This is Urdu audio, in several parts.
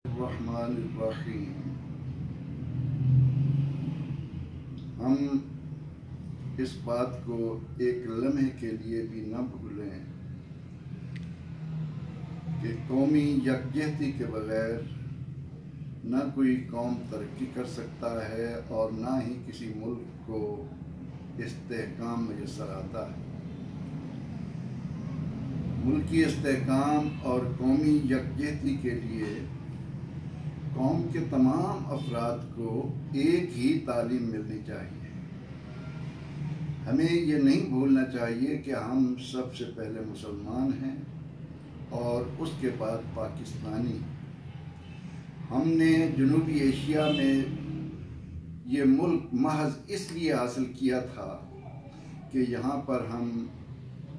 الرحمن الرحیم۔ ہم اس بات کو ایک لمحے کے لیے بھی نہ بھولیں کہ قومی یکجہتی کے بغیر نہ کوئی قوم ترقی کر سکتا ہے اور نہ ہی کسی ملک کو استحکام میسر آتا ہے۔ ملکی استحکام اور قومی یکجہتی کے لیے قوم کے تمام افراد کو ایک ہی تعلیم ملنی چاہیے۔ ہمیں یہ نہیں بھولنا چاہیے کہ ہم سب سے پہلے مسلمان ہیں اور اس کے بعد پاکستانی۔ ہم نے جنوبی ایشیا میں یہ ملک محض اس لیے حاصل کیا تھا کہ یہاں پر ہم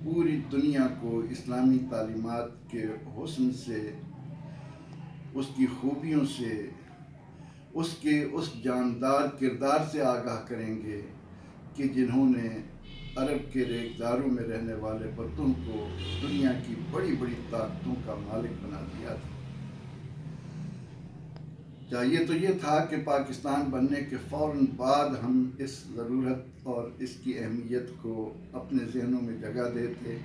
پوری دنیا کو اسلامی تعلیمات کے حسن سے، اس کی خوبیوں سے، اس جاندار کردار سے آگاہ کریں گے کہ جنہوں نے عرب کے ریگزاروں میں رہنے والے وطن کو دنیا کی بڑی بڑی طاقتوں کا مالک بنا دیا تھا۔ چاہیے تو یہ تھا کہ پاکستان بننے کے فوراً بعد ہم اس ضرورت اور اس کی اہمیت کو اپنے ذہنوں میں جگہ دیتے،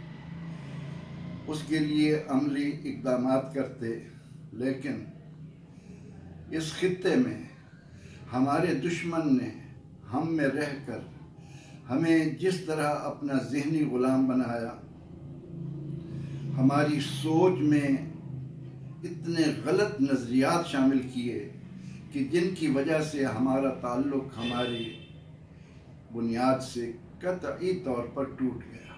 اس کے لیے عملی اقدامات کرتے، لیکن اس خطے میں ہمارے دشمن نے ہم میں رہ کر ہمیں جس طرح اپنا ذہنی غلام بنایا، ہماری سوچ میں اتنے غلط نظریات شامل کیے کہ جن کی وجہ سے ہمارا تعلق ہماری بنیاد سے قطعی طور پر ٹوٹ گیا۔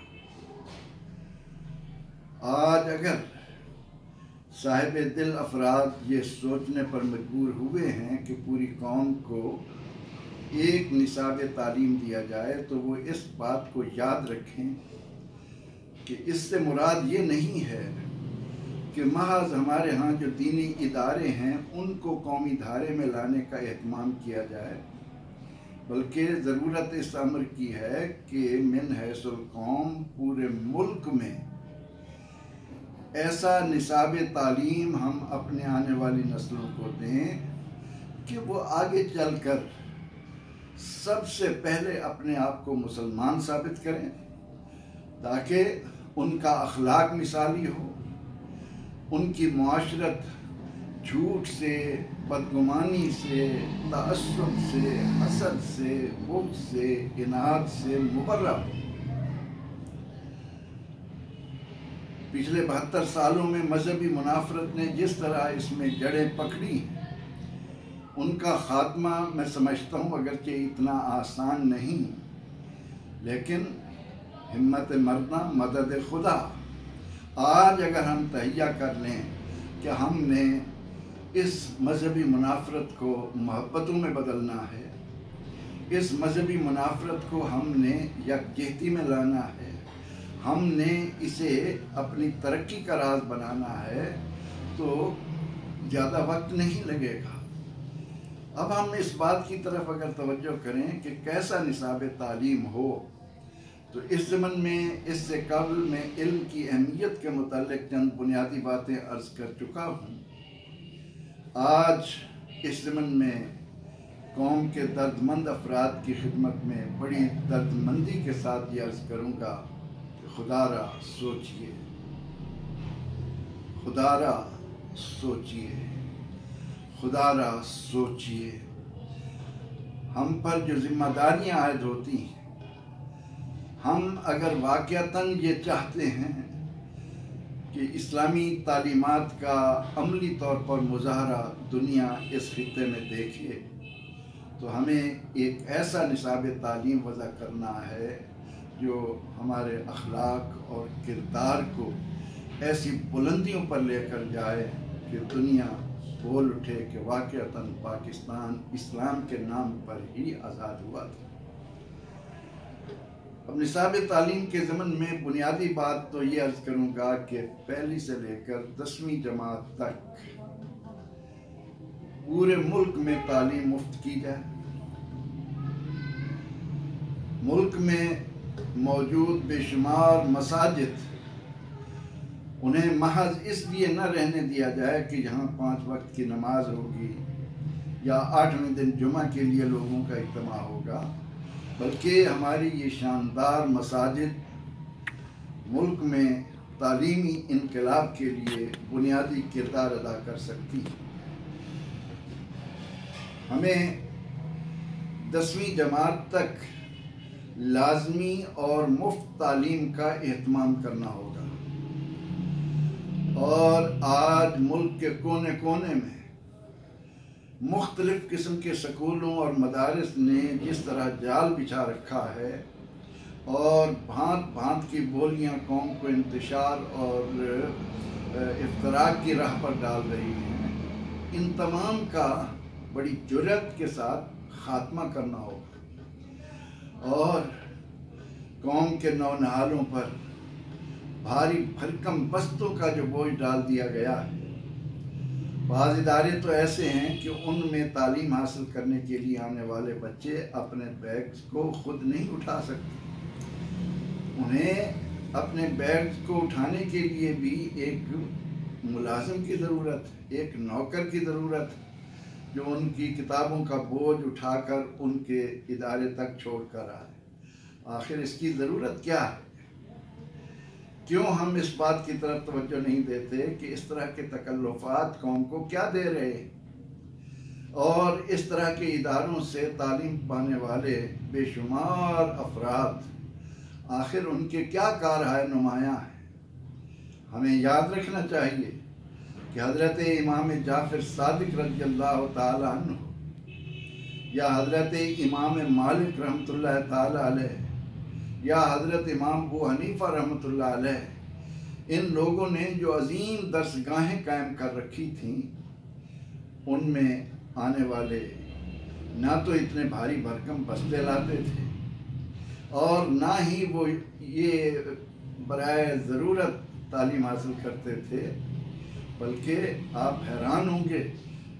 آج اگر صاحب دل افراد یہ سوچنے پر مجبور ہوئے ہیں کہ پوری قوم کو ایک نصاب تعلیم دیا جائے تو وہ اس بات کو یاد رکھیں کہ اس سے مراد یہ نہیں ہے کہ محض ہمارے ہاں جو دینی ادارے ہیں ان کو قومی دھارے میں لانے کا اہتمام کیا جائے، بلکہ ضرورت اس امر کی ہے کہ من حیث القوم پورے ملک میں ایسا نصاب تعلیم ہم اپنے آنے والی نسلوں کو دیں کہ وہ آگے چل کر سب سے پہلے اپنے آپ کو مسلمان ثابت کریں، تاکہ ان کا اخلاق مثالی ہو، ان کی معاشرت جھوٹ سے، بدگمانی سے، تعصب سے، حسد سے، بغض سے، اناد سے مبرہ ہو۔ پچھلے 72 سالوں میں مذہبی منافرت نے جس طرح اس میں جڑیں پکڑی ہیں، ان کا خاتمہ میں سمجھتا ہوں اگرچہ اتنا آسان نہیں، لیکن ہمت مردہ مدد خدا۔ آج اگر ہم تہیہ کر لیں کہ ہم نے اس مذہبی منافرت کو محبتوں میں بدلنا ہے، اس مذہبی منافرت کو ہم نے یکجہتی میں لانا ہے، ہم نے اسے اپنی ترقی کا راز بنانا ہے، تو زیادہ وقت نہیں لگے گا۔ اب ہم اس بات کی طرف اگر توجہ کریں کہ کیسا نصاب تعلیم ہو، تو اس ضمن میں اس سے قبل میں علم کی اہمیت کے متعلق چند بنیادی باتیں عرض کر چکا ہوں۔ آج اس ضمن میں قوم کے درد مند افراد کی خدمت میں بڑی درد مندی کے ساتھ یہ عرض کروں گا کہ خدا را سوچئے، خدا را سوچئے، خدا را سوچئے۔ ہم پر جو ذمہ داریاں عائد ہوتی ہیں، ہم اگر واقعتاً یہ چاہتے ہیں کہ اسلامی تعلیمات کا عملی طور پر مظاہرہ دنیا اس خطے میں دیکھے، تو ہمیں ایک ایسا نصاب تعلیم وضع کرنا ہے جو ہمارے اخلاق اور کردار کو ایسی بلندیوں پر لے کر جائے کہ دنیا بول اٹھے کہ واقعتاً پاکستان اسلام کے نام پر ہی آزاد ہوا تھا۔ اب نصاب تعلیم کے ضمن میں بنیادی بات تو یہ عرض کروں گا کہ پہلی سے لے کر 10ویں جماعت تک پورے ملک میں تعلیم مفت کی جائے۔ ملک میں موجود بے شمار مساجد انہیں محض اس لیے نہ رہنے دیا جائے کہ یہاں 5 وقت کی نماز ہوگی یا 8ویں دن جمعہ کے لیے لوگوں کا اجتماع ہوگا، بلکہ ہماری یہ شاندار مساجد ملک میں تعلیمی انقلاب کے لیے بنیادی کردار ادا کر سکتی ہے۔ ہمیں 10ویں جماعت تک لازمی اور مفت تعلیم کا اہتمام کرنا ہوگا، اور آج ملک کے کونے کونے میں مختلف قسم کے سکولوں اور مدارس نے جس طرح جال بچھا رکھا ہے اور بھانت بھانت کی بولیاں قوم کو انتشار اور افتراق کی راہ پر ڈال رہی ہیں، ان تمام کا بڑی جرأت کے ساتھ خاتمہ کرنا ہوگا، اور قوم کے نونہالوں پر بھاری بھرکم بستوں کا جو بوجھ ڈال دیا گیا ہے۔ بعض ادارے تو ایسے ہیں کہ ان میں تعلیم حاصل کرنے کے لیے آنے والے بچے اپنے بیگز کو خود نہیں اٹھا سکتے، انہیں اپنے بیگز کو اٹھانے کے لیے بھی ایک ملازم کی ضرورت ہے، ایک نوکر کی ضرورت ہے جو ان کی کتابوں کا بوجھ اٹھا کر ان کے ادارے تک چھوڑ کر آئے۔ آخر اس کی ضرورت کیا ہے؟ کیوں ہم اس بات کی طرف توجہ نہیں دیتے کہ اس طرح کے تکلفات قوم کو کیا دے رہے ہیں، اور اس طرح کے اداروں سے تعلیم پانے والے بے شمار افراد آخر ان کے کیا کارہائے نمایاں ہیں؟ ہمیں یاد رکھنا چاہیے کہ حضرت امام جعفر صادق رضی اللہ تعالیٰ عنہ یا حضرت امام مالک رحمۃ اللہ تعالیٰ علیہ یا حضرت امام ابو حنیفہ رحمۃ اللہ علیہ، ان لوگوں نے جو عظیم درسگاہیں قائم کر رکھی تھیں، ان میں آنے والے نہ تو اتنے بھاری بھرکم بستے لاتے تھے اور نہ ہی وہ یہ برائے ضرورت تعلیم حاصل کرتے تھے، بلکہ آپ حیران ہوں گے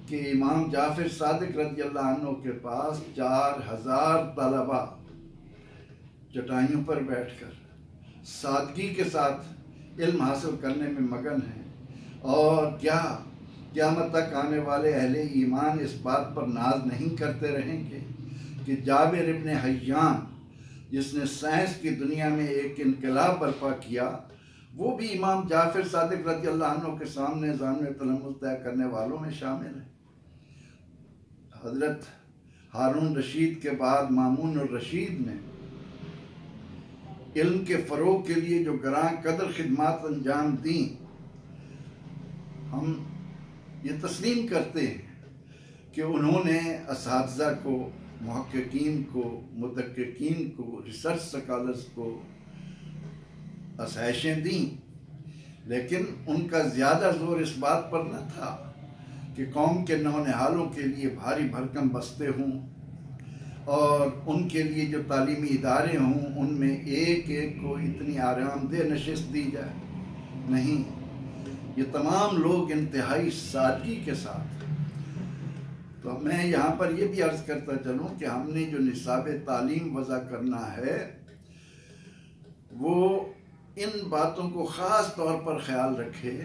کہ امام جعفر صادق رضی اللہ عنہ کے پاس 4000 طلبہ چٹائیوں پر بیٹھ کر سادگی کے ساتھ علم حاصل کرنے میں مگن ہیں، اور کیا قیامت تک آنے والے اہل ایمان اس بات پر ناز نہیں کرتے رہیں گے کہ جابر ابن حیان جس نے سائنس کی دنیا میں ایک انقلاب برپا کیا، وہ بھی امام جعفر صادق رضی اللہ عنہ کے سامنے ضامن تلمذ طے کرنے والوں میں شامل ہے۔ حضرت ہارون رشید کے بعد مامون الرشید نے علم کے فروغ کے لیے جو گراں قدر خدمات انجام دیں، ہم یہ تسلیم کرتے ہیں کہ انہوں نے اساتذہ کو، محققین کو، مدققین کو، ریسرچ سکالرز کو آسائشیں دیں، لیکن ان کا زیادہ زور اس بات پر نہ تھا کہ قوم کے نونہالوں کے لیے بھاری بھرکم بستے ہوں اور ان کے لیے جو تعلیمی ادارے ہوں ان میں ایک ایک کو اتنی آرام دہ نشست دی جائے۔ نہیں، یہ تمام لوگ انتہائی سادگی کے ساتھ۔ تو میں یہاں پر یہ بھی عرض کرتا چلوں کہ ہم نے جو نصاب تعلیم وضع کرنا ہے وہ ان باتوں کو خاص طور پر خیال رکھے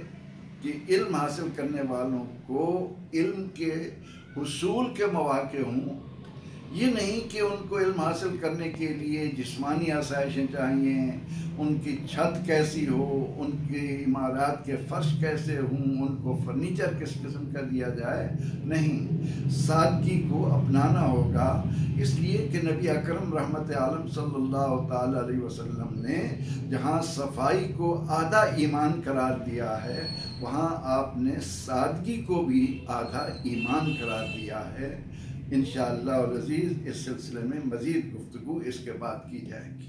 کہ علم حاصل کرنے والوں کو علم کے حصول کے مواقع ہوں۔ یہ نہیں کہ ان کو علم حاصل کرنے کے لیے جسمانی آسائشیں چاہیے، ان کی چھت کیسی ہو، ان کی عمارات کے فرش کیسے ہوں، ان کو فرنیچر کس قسم کا دیا جائے۔ نہیں، سادگی کو اپنانا ہوگا، اس لیے کہ نبی اکرم رحمت عالم صلی اللہ تعالی علیہ وسلم نے جہاں صفائی کو آدھا ایمان قرار دیا ہے، وہاں آپ نے سادگی کو بھی آدھا ایمان قرار دیا ہے۔ انشاءاللہ العزیز اس سلسلے میں مزید گفتگو اس کے بعد کی جائے گی۔